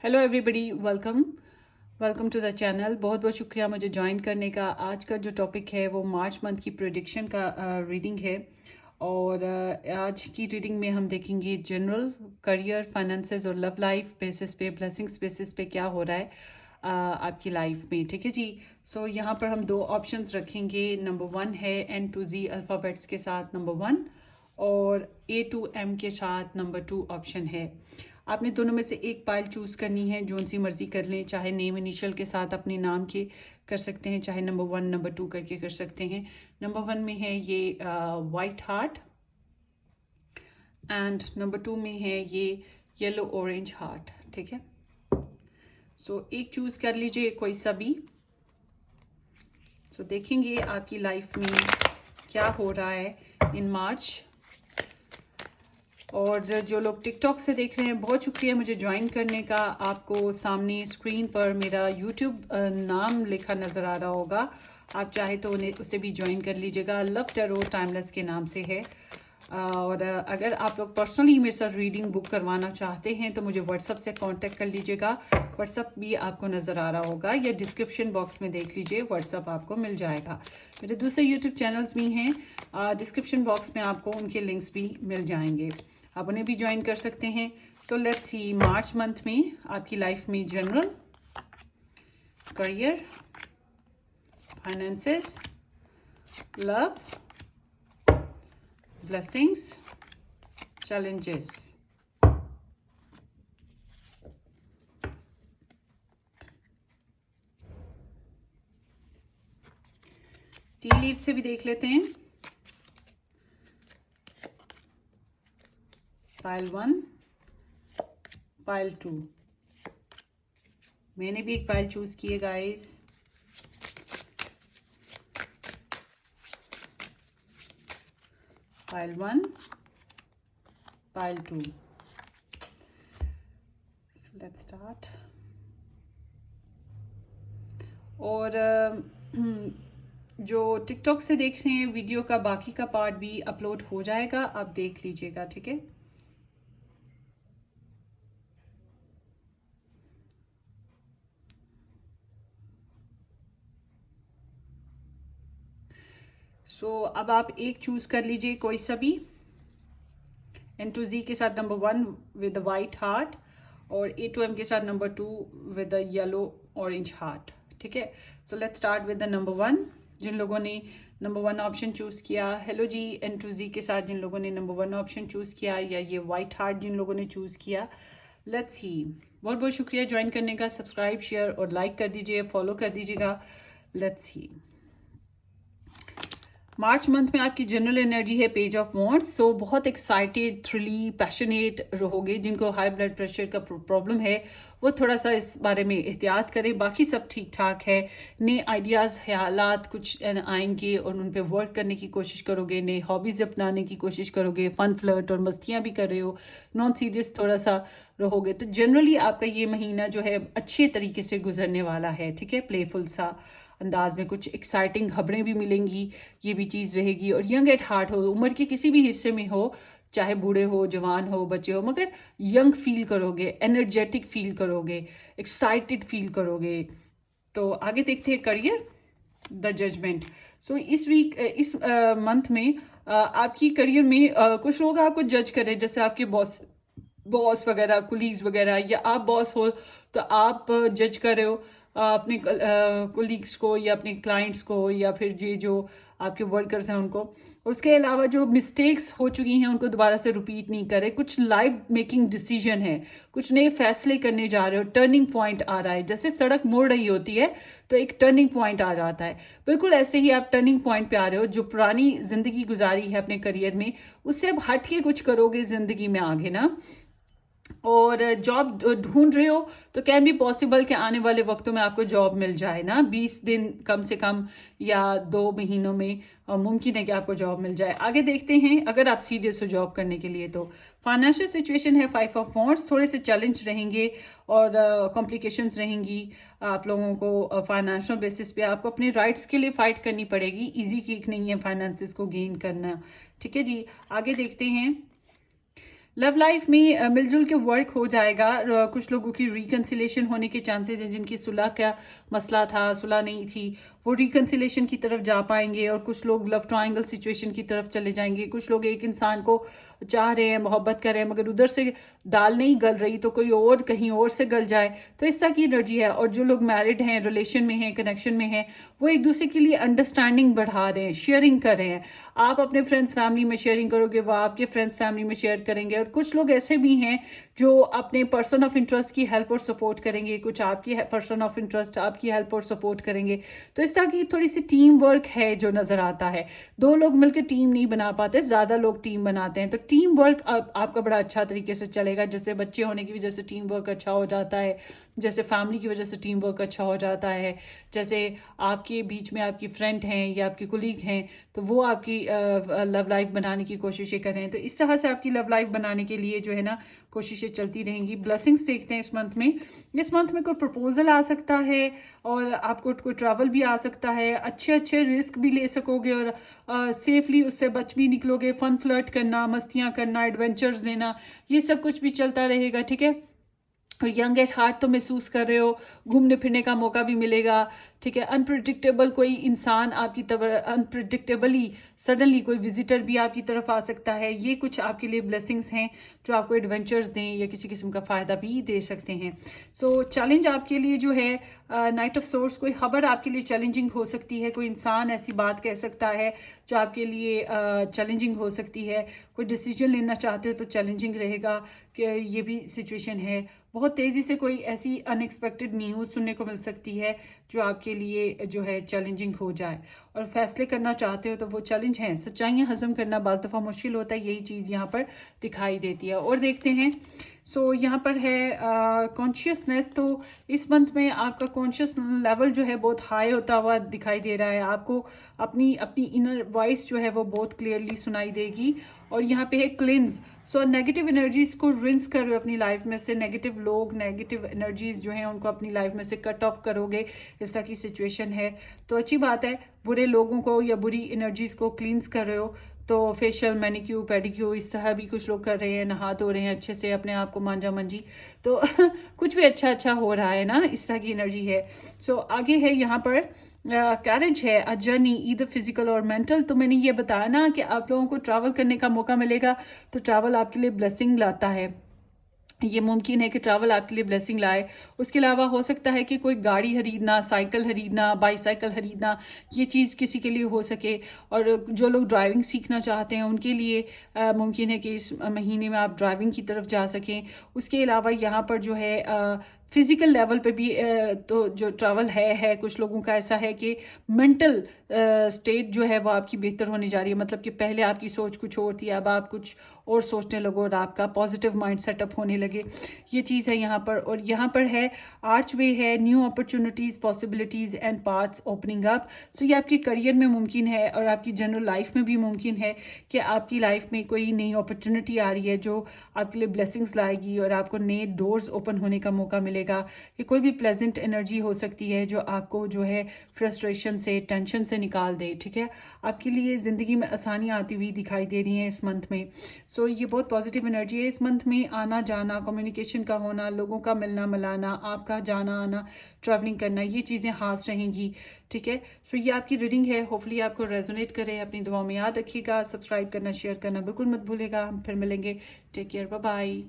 Hello everybody, welcome to the channel. बहुत बहुत शुक्रिया मुझे ज्वाइन करने का। आज का जो टॉपिक है वो मार्च मंथ की प्रेडिक्शन का रीडिंग है। और आज की रीडिंग में हम देखेंगे जनरल, करियर, फाइनेंसेस और लव लाइफ बेसिस पे, ब्लेसिंग्स बेसिस पे क्या हो रहा है आपकी लाइफ में। ठीक है जी। सो यहाँ पर हम दो ऑप्शंस रखेंगे। नंबर 1 है N to Z अल्फ़ाबेट्स के साथ नंबर 1, और A to M के साथ नंबर 2 ऑप्शन है। आपने दोनों में से एक पाइल चूज करनी है, जो सी मर्जी कर लें। चाहे नेम इनिशियल के साथ अपने नाम के कर सकते हैं, चाहे नंबर 1 नंबर 2 करके कर सकते हैं। नंबर 1 में है ये वाइट हार्ट, एंड नंबर 2 में है ये येलो ऑरेंज हार्ट। ठीक है। सो एक चूज कर लीजिए कोई सा भी। सो देखेंगे आपकी लाइफ में क्या हो रहा है इन मार्च। और जो लोग टिकटॉक से देख रहे हैं, बहुत शुक्रिया मुझे ज्वाइन करने का। आपको सामने स्क्रीन पर मेरा यूट्यूब नाम लिखा नज़र आ रहा होगा। आप चाहे तो उन्हें उसे भी ज्वाइन कर लीजिएगा। लव टैरो टाइमलेस के नाम से है। और अगर आप लोग पर्सनली मेरे साथ रीडिंग बुक करवाना चाहते हैं तो मुझे व्हाट्सअप से कांटेक्ट कर लीजिएगा। व्हाट्सअप भी आपको नज़र आ रहा होगा, या डिस्क्रिप्शन बॉक्स में देख लीजिए, व्हाट्सअप आपको मिल जाएगा। मेरे दूसरे यूट्यूब चैनल्स भी हैं, डिस्क्रिप्शन बॉक्स में आपको उनके लिंक्स भी मिल जाएंगे, आप उन्हें भी ज्वाइन कर सकते हैं। So let's see March month में आपकी लाइफ में general, career, finances, love, blessings, challenges. T leave से भी देख लेते हैं। Pile 1, pile 2। मैंने भी एक पाइल चूज की है guys. Pile 1, pile 2। So let's start. और जो टिकटॉक से देख रहे हैं, वीडियो का बाकी का पार्ट भी अपलोड हो जाएगा, आप देख लीजिएगा। ठीक है। सो अब आप एक चूज कर लीजिए कोई सा भी। N to Z के साथ नंबर 1 विद वाइट हार्ट, और A to M के साथ number 2 with yellow orange heart. ठीक है। So let's start with the number 1। जिन लोगों ने नंबर 1 ऑप्शन चूज किया, hello ji. N to Z के साथ जिन लोगों ने नंबर 1 ऑप्शन चूज किया, या ये वाइट हार्ट जिन लोगों ने चूज किया, लेट्स सी। बहुत बहुत शुक्रिया ज्वाइन करने का। सब्सक्राइब, शेयर और लाइक कर दीजिए, फॉलो कर दीजिएगा। Let's see. मार्च मंथ में आपकी जनरल एनर्जी है पेज ऑफ वॉन्ड्स। सो बहुत एक्साइटेड, थ्रिली, पैशनेट रहोगे। जिनको हाई ब्लड प्रेशर का प्रॉब्लम है वो थोड़ा सा इस बारे में एहतियात करें, बाकी सब ठीक ठाक है। नए आइडियाज़, ख्यालात कुछ आएंगे और उन पर वर्क करने की कोशिश करोगे। नए हॉबीज़ अपनाने की कोशिश करोगे। फन, फ्लर्ट और मस्तियाँ भी कर रहे हो। नॉन सीरियस थोड़ा सा रहोगे। तो जनरली आपका ये महीना जो है अच्छे तरीके से गुजरने वाला है। ठीक है। प्लेफुल सा अंदाज में कुछ एक्साइटिंग खबरें भी मिलेंगी, ये भी चीज़ रहेगी। और यंग एट हार्ट हो, उम्र के किसी भी हिस्से में हो, चाहे बूढ़े हो, जवान हो, बच्चे हो, मगर यंग फील करोगे, एनर्जेटिक फील करोगे, एक्साइटेड फील करोगे। तो आगे देखते हैं करियर, द जजमेंट। सो इस वीक, इस मंथ में आपकी करियर में कुछ लोग आपको जज कर रहे हैं, जैसे आपके बॉस बॉस वगैरह, कुलीग्स वगैरह, या आप बॉस हो तो आप जज कर रहे हो अपने कुलीग्स को या अपने क्लाइंट्स को, या फिर ये जो आपके वर्कर्स हैं उनको। उसके अलावा जो मिस्टेक्स हो चुकी हैं उनको दोबारा से रिपीट नहीं करें। कुछ लाइफ मेकिंग डिसीजन है, कुछ नए फैसले करने जा रहे हो। टर्निंग पॉइंट आ रहा है, जैसे सड़क मोड़ रही होती है तो एक टर्निंग पॉइंट आ जाता है, बिल्कुल ऐसे ही आप टर्निंग पॉइंट पे आ रहे हो। जो पुरानी जिंदगी गुजारी है अपने करियर में, उससे अब हट के कुछ करोगे जिंदगी में आगे ना। और जॉब ढूंढ रहे हो तो कैन बी पॉसिबल कि आने वाले वक्तों में आपको जॉब मिल जाए ना। 20 दिन कम से कम या 2 महीनों में मुमकिन है कि आपको जॉब मिल जाए। आगे देखते हैं, अगर आप सीरियस हो जॉब करने के लिए तो। फाइनेंशियल सिचुएशन है 5 ऑफ वॉन्ड्स। थोड़े से चैलेंज रहेंगे और कॉम्प्लिकेशंस रहेंगी आप लोगों को। फाइनेंशियल बेसिस पे आपको अपने राइट्स के लिए फाइट करनी पड़ेगी। ईजी केक नहीं है फाइनेंसिस को गेन करना। ठीक है जी। आगे देखते हैं लव लाइफ में मिलजुल के वर्क हो जाएगा। कुछ लोगों की रिकन्सिलेशन होने के चांसेस है, जिनकी सुलह का मसला था, सुलह नहीं थी, वो रिकन्सिलेशन की तरफ जा पाएंगे। और कुछ लोग लव ट्रायंगल सिचुएशन की तरफ चले जाएंगे। कुछ लोग एक इंसान को चाह रहे हैं, मोहब्बत कर रहे हैं, मगर उधर से दाल नहीं गल रही तो कोई और कहीं और से गल जाए, तो इस तरह की एनर्जी है। और जो लोग मैरिड हैं, रिलेशन में हैं, कनेक्शन में हैं, वो एक दूसरे के लिए अंडरस्टैंडिंग बढ़ा रहे हैं, शेयरिंग कर रहे हैं। आप अपने फ्रेंड्स फैमिली में शेयरिंग करोगे, वो आपके फ्रेंड्स फैमिली में शेयर करेंगे। और कुछ लोग ऐसे भी हैं जो अपने पर्सन ऑफ इंटरेस्ट की हेल्प और सपोर्ट करेंगे, कुछ आपकी पर्सन ऑफ इंटरेस्ट आपकी हेल्प और सपोर्ट करेंगे। तो इस तरह की थोड़ी सी टीम वर्क है जो नजर आता है। दो लोग मिलकर टीम नहीं बना पाते, ज्यादा लोग टीम बनाते हैं। तो टीम वर्क आपका बड़ा अच्छा तरीके से चलेगा। जैसे बच्चे होने की वजह से टीम वर्क अच्छा हो जाता है, जैसे फैमिली की वजह से टीम वर्क अच्छा हो जाता है, जैसे आपके बीच में आपकी फ्रेंड हैं या आपके कुलीग हैं, तो वो आपकी लव लाइफ बनाने की कोशिशें कर रहे हैं। तो इस तरह से आपकी लव लाइफ बनाने के लिए जो है ना कोशिशें चलती रहेंगी। ब्लेसिंग्स देखते हैं इस मंथ में। इस मंथ में कोई प्रपोजल आ सकता है और आपको कोई ट्रैवल भी आ सकता है। अच्छे अच्छे रिस्क भी ले सकोगे और सेफली उससे बच भी निकलोगे। फन फ्लर्ट करना, मस्तियाँ करना, एडवेंचर्स लेना, ये सब कुछ भी चलता रहेगा। ठीक है, यंग एट हार्ट तो महसूस कर रहे हो, घूमने फिरने का मौका भी मिलेगा। ठीक है, अनप्रिडिक्टेबल कोई इंसान आपकी तरफ, अनप्रिडिक्टेबली सडनली कोई विजिटर भी आपकी तरफ आ सकता है। ये कुछ आपके लिए ब्लेसिंग्स हैं जो आपको एडवेंचर्स दें या किसी किस्म का फ़ायदा भी दे सकते हैं। सो चैलेंज आपके लिए जो है नाइट ऑफ सोर्स, कोई खबर आपके लिए चैलेंजिंग हो सकती है, कोई इंसान ऐसी बात कह सकता है जो आपके लिए चैलेंजिंग हो सकती है। कोई डिसीजन लेना चाहते हो तो चैलेंजिंग रहेगा, कि ये भी सिचुएशन है। बहुत तेज़ी से कोई ऐसी अनएक्सपेक्टेड न्यूज़ सुनने को मिल सकती है जो आपके लिए जो है चैलेंजिंग हो जाए। और फैसले करना चाहते हो तो वो चैलेंज हैं। सच्चाइयाँ हजम करना बाज़ दफ़ा मुश्किल होता है, यही चीज़ यहाँ पर दिखाई देती है। और देखते हैं, सो यहाँ पर है कॉन्शियसनेस। तो इस मंथ में आपका कॉन्शियस लेवल जो है बहुत हाई होता हुआ दिखाई दे रहा है। आपको अपनी अपनी इनर वॉइस जो है वो बहुत क्लियरली सुनाई देगी। और यहाँ पे है क्लिन्स। सो नेगेटिव एनर्जीज को रिंस करो अपनी लाइफ में से। नेगेटिव लोग, नेगेटिव एनर्जीज जो हैं उनको अपनी लाइफ में से कट ऑफ करोगे। इस तरह की सिचुएशन है तो अच्छी बात है। बुरे लोगों को या बुरी एनर्जीज को क्लींस कर रहे हो तो फेशियल, मैनिक्यू, पेडिक्यू इस तरह भी कुछ लोग कर रहे हैं, नहा धो रहे हैं अच्छे से, अपने आप को मांझा मंजी, तो कुछ भी अच्छा अच्छा हो रहा है ना, इस तरह की एनर्जी है। सो आगे है यहाँ पर कैरेज है, अ जर्नी ईदर फिजिकल और मेंटल। तो मैंने ये बताया ना कि आप लोगों को ट्रैवल करने का मौका मिलेगा, तो ट्रैवल आपके लिए ब्लेसिंग लाता है। ये मुमकिन है कि ट्रैवल आपके लिए ब्लेसिंग लाए। उसके अलावा हो सकता है कि कोई गाड़ी खरीदना, साइकिल खरीदना, बाईसाइकिल खरीदना, ये चीज़ किसी के लिए हो सके। और जो लोग ड्राइविंग सीखना चाहते हैं उनके लिए मुमकिन है कि इस महीने में आप ड्राइविंग की तरफ जा सकें। उसके अलावा यहाँ पर जो है फिजिकल लेवल पे भी तो जो ट्रैवल है कुछ लोगों का ऐसा है कि मेंटल स्टेट जो है वो आपकी बेहतर होने जा रही है। मतलब कि पहले आपकी सोच कुछ और थी, अब आप कुछ और सोचने लगो और आपका पॉजिटिव माइंड सेटअप होने लगे, ये चीज़ है यहाँ पर। और यहाँ पर है आर्च वे है, new opportunities, possibilities and paths opening up. So ये आपके करियर में मुमकिन है और आपकी जनरल लाइफ में भी मुमकिन है कि आपकी लाइफ में कोई नई अपॉर्चुनिटी आ रही है जो आपके लिए ब्लेसिंग्स लाएगी और आपको नए डोर्स ओपन होने का मौका मिलेगा। ये कोई भी प्लेजेंट एनर्जी हो सकती है जो आपको जो है फ्रस्ट्रेशन से, टेंशन से निकाल दे। ठीक है, आपके लिए ज़िंदगी में आसानियाँ आती हुई दिखाई दे रही हैं इस मंथ में। सो ये बहुत पॉजिटिव एनर्जी है इस मंथ में। आना जाना, कम्युनिकेशन का होना, लोगों का मिलना मिलाना, आपका जाना आना, ट्रैवलिंग करना, ये चीज़ें खास रहेंगी। ठीक है, सो ये आपकी रीडिंग है, होपफुली आपको रेजोनेट करे। अपनी दुआओं में याद रखिएगा, सब्सक्राइब करना, शेयर करना बिल्कुल मत भूलेगा। हम फिर मिलेंगे। Take care, bye bye.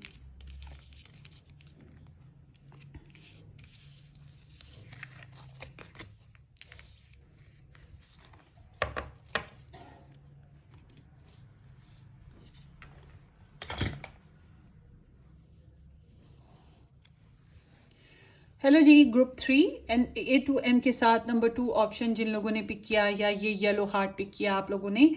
Hello ji, group 3 and A to M के साथ नंबर 2 ऑप्शन जिन लोगों ने पिक किया या ये येलो हार्ट पिक किया आप लोगों ने,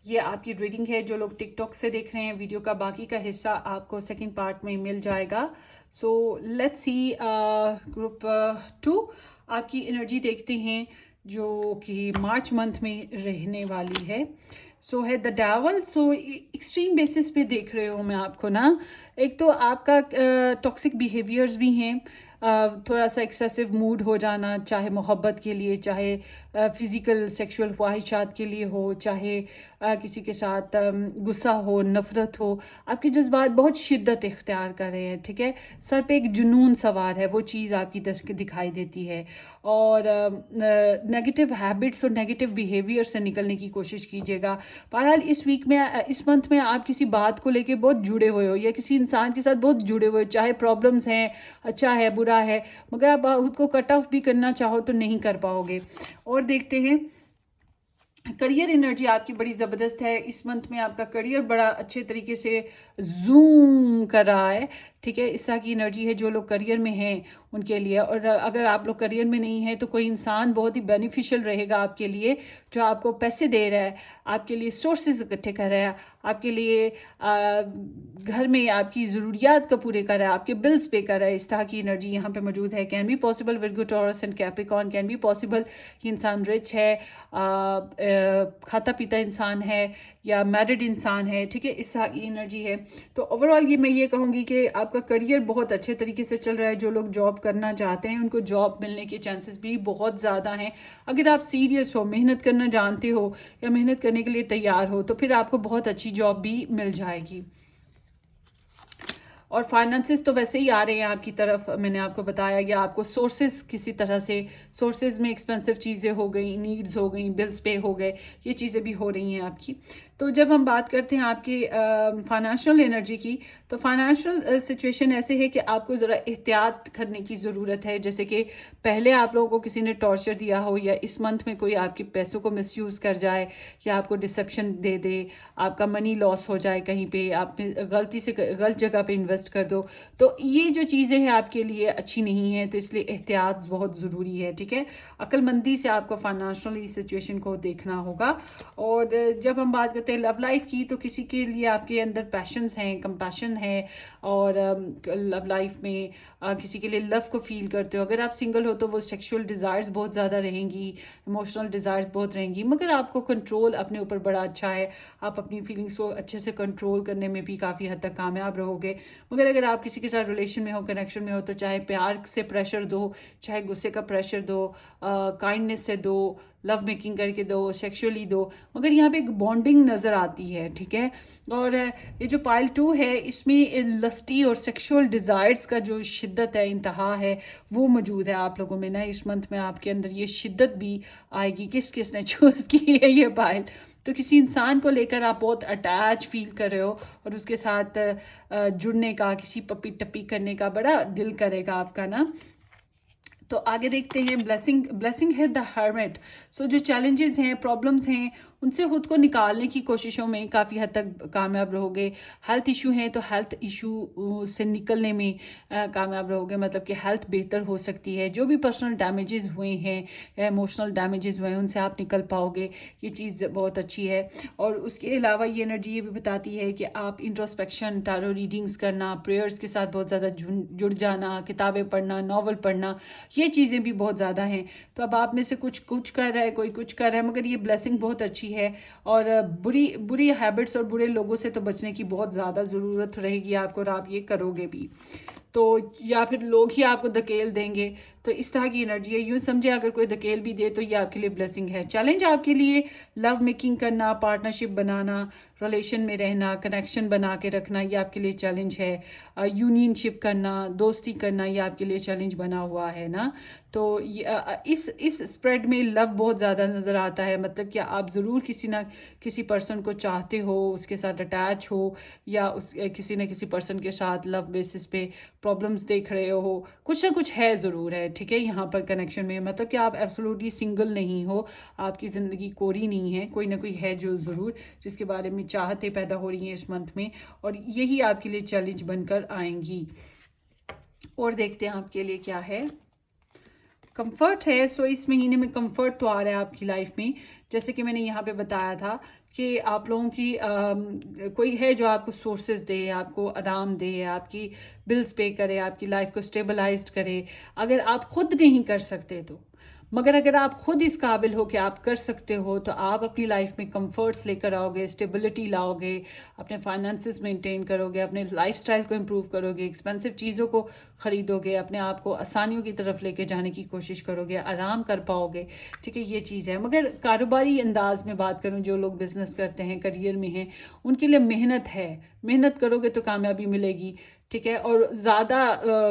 ये आपकी रीडिंग है। जो लोग टिकटॉक से देख रहे हैं वीडियो का बाकी का हिस्सा आपको सेकंड पार्ट में मिल जाएगा। सो लेट्स सी ग्रुप 2 आपकी एनर्जी देखते हैं जो कि मार्च मंथ में रहने वाली है। सो है the devil. So extreme basis पे देख रहे हो मैं आपको ना, एक तो आपका टॉक्सिक बिहेवियर्स भी हैं, थोड़ा सा एक्सेसिव मूड हो जाना, चाहे मोहब्बत के लिए, चाहे फिज़िकल सेक्सुअल ख्वाहिशात के लिए हो, चाहे किसी के साथ गुस्सा हो, नफ़रत हो, आपके जज्बात बहुत शिद्दत इख्तियार कर रहे हैं, ठीक है, सर पे एक जुनून सवार है, वो चीज़ आपकी दिखाई देती है। और नेगेटिव हैबिट्स और नेगेटिव बिहेवियर से निकलने की कोशिश कीजिएगा। बहरहाल इस वीक में, इस मंथ में आप किसी बात को लेके बहुत जुड़े हुए हो या किसी इंसान के साथ बहुत जुड़े हुए हो, चाहे प्रॉब्लम्स हैं, अच्छा है, बुरा है, मगर आप खुद को कट ऑफ भी करना चाहो तो नहीं कर पाओगे। और देखते हैं, करियर एनर्जी आपकी बड़ी ज़बरदस्त है इस मंथ में, आपका करियर बड़ा अच्छे तरीके से जूम कर रहा है, ठीक है। इस तरह की एनर्जी है जो लोग करियर में हैं उनके लिए। और अगर आप लोग करियर में नहीं हैं तो कोई इंसान बहुत ही बेनिफिशियल रहेगा आपके लिए, जो आपको पैसे दे रहा है, आपके लिए सोर्सेज इकट्ठे कर रहा है, आपके लिए घर में आपकी ज़रूरियात को पूरे कर रहा है, आपके बिल्स पे कर रहा है। इस तरह की एनर्जी यहाँ पे मौजूद है। Can be possible Virgo taurus and Capricorn, can be possible कि इंसान रिच है, खाता पीता इंसान है या मैरिड इंसान है, ठीक है, इस तरह की एनर्जी है। तो ओवरऑल ये मैं ये कहूँगी कि आपका करियर बहुत अच्छे तरीके से चल रहा है। जो लोग जॉब करना चाहते हैं उनको जॉब मिलने के चांसेस भी बहुत ज़्यादा हैं। अगर आप सीरियस हो, मेहनत करना जानते हो या मेहनत करने के लिए तैयार हो, तो फिर आपको बहुत अच्छी जॉब भी मिल जाएगी। और फाइनेंसेस तो वैसे ही आ रहे हैं आपकी तरफ, मैंने आपको बताया, या आपको सोर्सेज किसी तरह से, सोर्सेज में एक्सपेंसिव चीज़ें हो गई, नीड्स हो गई, बिल्स पे हो गए, ये चीज़ें भी हो रही हैं आपकी। तो जब हम बात करते हैं आपकी फाइनेंशियल एनर्जी की, तो फाइनेंशियल सिचुएशन ऐसे है कि आपको ज़रा एहतियात करने की ज़रूरत है। जैसे कि पहले आप लोगों को किसी ने टॉर्चर दिया हो, या इस मंथ में कोई आपके पैसों को मिसयूज़ कर जाए, या आपको डिसेप्शन दे दे, आपका मनी लॉस हो जाए, कहीं पे आप गलती से गलत जगह पे इन्वेस्ट कर दो, तो ये जो चीज़ें हैं आपके लिए अच्छी नहीं है। तो इसलिए एहतियात बहुत ज़रूरी है, ठीक है। अक्लमंदी से आपको फाइनेंशियली सिचुएशन को देखना होगा। और जब हम बात करते हैं लव लाइफ की, तो किसी के लिए आपके अंदर पैशंस हैं, कंपैशन है, और लव लाइफ में किसी के लिए लव को फील करते हो। अगर आप सिंगल हो तो वो सेक्सुअल डिज़ायर्स बहुत ज़्यादा रहेंगी, इमोशनल डिज़ायर्स बहुत रहेंगी, मगर आपको कंट्रोल अपने ऊपर बड़ा अच्छा है, आप अपनी फीलिंग्स को अच्छे से कंट्रोल करने में भी काफ़ी हद तक कामयाब रहोगे। मगर अगर आप किसी के साथ रिलेशन में हो, कनेक्शन में हो, तो चाहे प्यार से प्रेशर दो, चाहे गुस्से का प्रेशर दो, काइंडनेस से दो, लव मेकिंग करके दो, सेक्सुअली दो, मगर यहाँ पे एक बॉन्डिंग नज़र आती है, ठीक है। और ये जो पाइल 2 है, इसमें लस्टी और सेक्सुअल डिज़ायर्स का जो शिद्दत है, इंतहा है, वो मौजूद है आप लोगों में ना। इस मंथ में आपके अंदर ये शिद्दत भी आएगी। किस किस ने चूज़ की है ये पाइल? तो किसी इंसान को लेकर आप बहुत अटैच फील कर रहे हो और उसके साथ जुड़ने का, किसी पप्पी टप्पी करने का बड़ा दिल करेगा आपका ना। तो आगे देखते हैं, ब्लेसिंग है द हर्मिट। सो जो चैलेंजेस हैं, प्रॉब्लम्स हैं, उनसे खुद को निकालने की कोशिशों में काफ़ी हद तक कामयाब रहोगे। हेल्थ इशू हैं तो हेल्थ इशू से निकलने में कामयाब रहोगे, मतलब कि हेल्थ बेहतर हो सकती है। जो भी पर्सनल डैमेजेस हुए हैं या इमोशनल डैमेजेस हुए हैं, उनसे आप निकल पाओगे, ये चीज़ बहुत अच्छी है। और उसके अलावा ये एनर्जी ये भी बताती है कि आप इंट्रोस्पेक्शन, टैरो रीडिंग्स करना, प्रेयर्स के साथ बहुत ज़्यादा जुड़ जाना, किताबें पढ़ना, नावल पढ़ना, ये चीज़ें भी बहुत ज़्यादा हैं। तो अब आप में से कुछ कुछ कर रहा है, कोई कुछ कर रहा है, मगर ये ब्लेसिंग बहुत अच्छी है। और बुरी बुरी हैबिट्स और बुरे लोगों से तो बचने की बहुत ज़्यादा ज़रूरत रहेगी आपको, और आप ये करोगे भी तो, या फिर लोग ही आपको धकेल देंगे। तो इस तरह की एनर्जी है। यूँ समझे अगर कोई धकेल भी दे तो ये आपके लिए ब्लेसिंग है। चैलेंज आपके लिए लव मेकिंग करना, पार्टनरशिप बनाना, रिलेशन में रहना, कनेक्शन बना के रखना, ये आपके लिए चैलेंज है। यूनियनशिप करना, दोस्ती करना, ये आपके लिए चैलेंज बना हुआ है ना। तो इस स्प्रेड में लव बहुत ज़्यादा नज़र आता है, मतलब कि आप ज़रूर किसी ना किसी पर्सन को चाहते हो, उसके साथ अटैच हो, या किसी न किसी पर्सन के साथ लव बेसिस पे प्रॉब्लम्स देख रहे हो, कुछ ना कुछ है ज़रूर है, ठीक है, यहाँ पर कनेक्शन में। मतलब कि आप एब्सोल्युटली सिंगल नहीं हो, आपकी ज़िंदगी कोरी नहीं है, कोई ना कोई है जो ज़रूर, जिसके बारे में चाहते पैदा हो रही हैं इस मंथ में, और यही आपके लिए चैलेंज बनकर आएंगी। और देखते हैं आपके लिए क्या है। कंफर्ट है। सो इस महीने में कंफर्ट तो आ रहा है आपकी लाइफ में, जैसे कि मैंने यहाँ पे बताया था कि आप लोगों की कोई है जो आपको सोर्सेज दे, आपको आराम दे, आपकी बिल्स पे करे, आपकी लाइफ को स्टेबलाइज्ड करे। अगर आप खुद नहीं कर सकते तो, मगर अगर आप खुद इस काबिल हो कि आप कर सकते हो तो आप अपनी लाइफ में कंफर्ट्स लेकर आओगे, स्टेबिलिटी लाओगे, अपने फाइनेंसेस मेंटेन करोगे, अपने लाइफस्टाइल को इम्प्रूव करोगे, एक्सपेंसिव चीज़ों को खरीदोगे, अपने आप को आसानियों की तरफ लेके जाने की कोशिश करोगे, आराम कर पाओगे। ठीक है, ये चीज़ है। मगर कारोबारी अंदाज में बात करूं, जो लोग बिजनेस करते हैं, करियर में हैं, उनके लिए मेहनत है। मेहनत करोगे तो कामयाबी मिलेगी। ठीक है, और ज़्यादा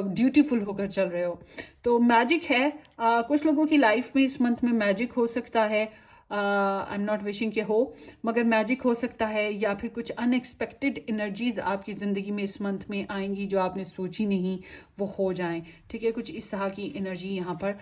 ड्यूटीफुल होकर चल रहे हो तो मैजिक है। कुछ लोगों की लाइफ में इस मंथ में मैजिक हो सकता है। आई एम नॉट विशिंग के हो, मगर मैजिक हो सकता है, या फिर कुछ अनएक्सपेक्टेड एनर्जीज आपकी ज़िंदगी में इस मंथ में आएंगी जो आपने सोची नहीं, वो हो जाएं। ठीक है, कुछ इस तरह की एनर्जी यहाँ पर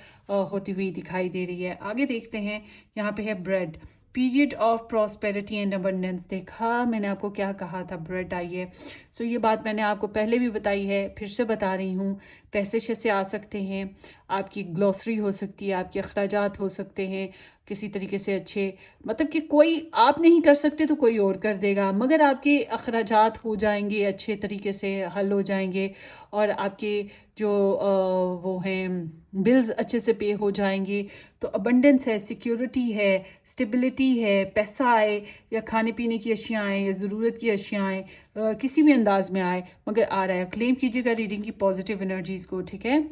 होती हुई दिखाई दे रही है। आगे देखते हैं, यहाँ पे है bread, period of prosperity and abundance. देखा मैंने आपको क्या कहा था, ब्रेड आई है। सो ये बात मैंने आपको पहले भी बताई है, फिर से बता रही हूँ। पैसे शैसे आ सकते हैं, आपकी ग्लॉसरी हो सकती है, आपके अखराजात हो सकते हैं किसी तरीके से अच्छे, मतलब कि कोई आप नहीं कर सकते तो कोई और कर देगा, मगर आपके अखराजात हो जाएंगे, अच्छे तरीके से हल हो जाएंगे, और आपके जो वो हैं बिल्स अच्छे से पे हो जाएंगे। तो अबंडेंस है, सिक्योरिटी है, स्टेबिलिटी है, पैसा आए, या खाने पीने की अशियाँ आए, या ज़रूरत की अशियाँ आए, किसी भी अंदाज में आए, मगर आ रहा है। क्लेम कीजिएगा रीडिंग की पॉजिटिव एनर्जीज को। ठीक है,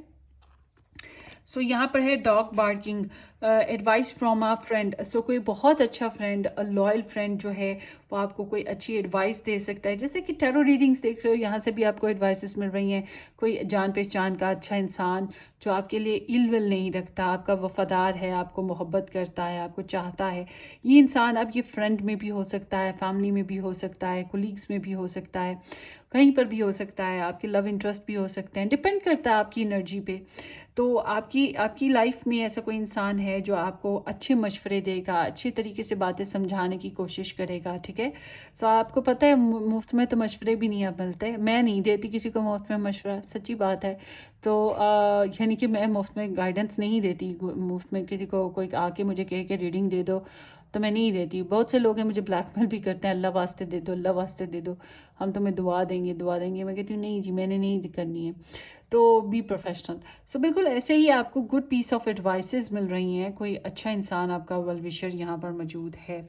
सो यहाँ पर है dog barking, advice from a friend. So कोई बहुत अच्छा फ्रेंड, लॉयल फ्रेंड जो है, वो आपको कोई अच्छी एडवाइस दे सकता है। जैसे कि टैरो रीडिंग्स देख रहे हो, यहाँ से भी आपको एडवाइसेस मिल रही हैं। कोई जान पहचान का अच्छा इंसान जो आपके लिए इल विल नहीं रखता, आपका वफादार है, आपको मोहब्बत करता है, आपको चाहता है। ये इंसान अब ये फ्रेंड में भी हो सकता है, फैमिली में भी हो सकता है, कोलीग्स में भी हो सकता है, कहीं पर भी हो सकता है, आपके लव इंटरेस्ट भी हो सकते हैं। डिपेंड करता है आपकी एनर्जी पे। तो आपकी आपकी लाइफ में ऐसा कोई इंसान है जो आपको अच्छे मशवरे देगा, अच्छे तरीके से बातें समझाने की कोशिश करेगा। ठीक है, सो आपको पता है मुफ्त में तो मशवरे भी नहीं अब मिलते। मैं नहीं देती किसी को मुफ्त में मशवरा, सच्ची बात है। तो यानी कि मैं मुफ्त में गाइडेंस नहीं देती। मुफ्त में किसी को कोई आके मुझे कह के रीडिंग दे दो तो मैं नहीं देती। बहुत से लोग हैं मुझे ब्लैकमेल भी करते हैं, अल्लाह वास्ते दे दो, अल्लाह वास्ते दे दो, हम तुम्हें दुआ देंगे, दुआ देंगे। मैं कहती हूँ नहीं जी, मैंने नहीं करनी है। तो बी प्रोफेशनल। सो बिल्कुल ऐसे ही आपको गुड पीस ऑफ एडवाइसेस मिल रही हैं। कोई अच्छा इंसान आपका वेल विशर यहाँ पर मौजूद है।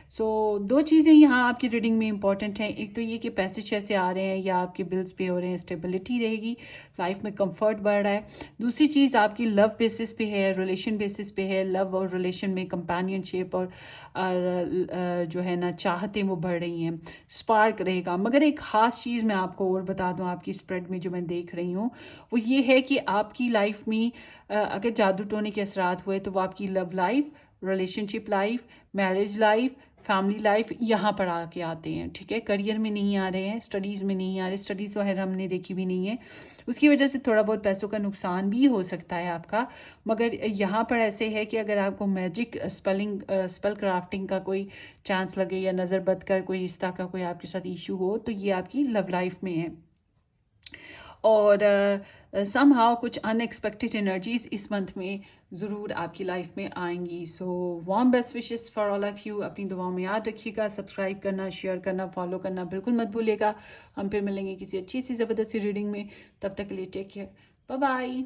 सो दो चीज़ें यहाँ आपकी रीडिंग में इंपॉर्टेंट हैं। एक तो ये कि पैसे कैसे आ रहे हैं या आपके बिल्स पे हो रहे हैं, स्टेबिलिटी रहेगी, लाइफ में कंफर्ट बढ़ रहा है। दूसरी चीज़ आपकी लव बेसिस पे है, रिलेशन बेसिस पे है। लव और रिलेशन में कंपेनियनशिप और जो है ना चाहतें वो बढ़ रही हैं, स्पार्क रहेगा। मगर एक ख़ास चीज़ मैं आपको और बता दूं, आपकी स्प्रेड में जो मैं देख रही हूँ वो ये है कि आपकी लाइफ में अगर जादू टोने के असरात हुए तो वो आपकी love life, relationship life, marriage life, family life यहाँ पर आके आते हैं। ठीक है, करियर में नहीं आ रहे हैं, स्टडीज़ में नहीं आ रहे। स्टडीज़ तो है हमने देखी भी नहीं है, उसकी वजह से थोड़ा बहुत पैसों का नुकसान भी हो सकता है आपका। मगर यहाँ पर ऐसे है कि अगर आपको मैजिक स्पेल क्राफ्टिंग का कोई चांस लगे, या नज़र बद कर कोई रिश्ता का कोई आपके साथ इशू हो, तो ये आपकी लव लाइफ में है। और समहाउ कुछ अनएक्सपेक्टेड एनर्जीज इस मंथ में ज़रूर आपकी लाइफ में आएंगी। So warm best wishes for all of you. अपनी दुआओं में याद रखिएगा, सब्सक्राइब करना, शेयर करना, फॉलो करना बिल्कुल मत भूलिएगा। हम फिर मिलेंगे किसी अच्छी सी ज़बरदस्ती रीडिंग में। तब तक के लिए टेक केयर, बाय बाय।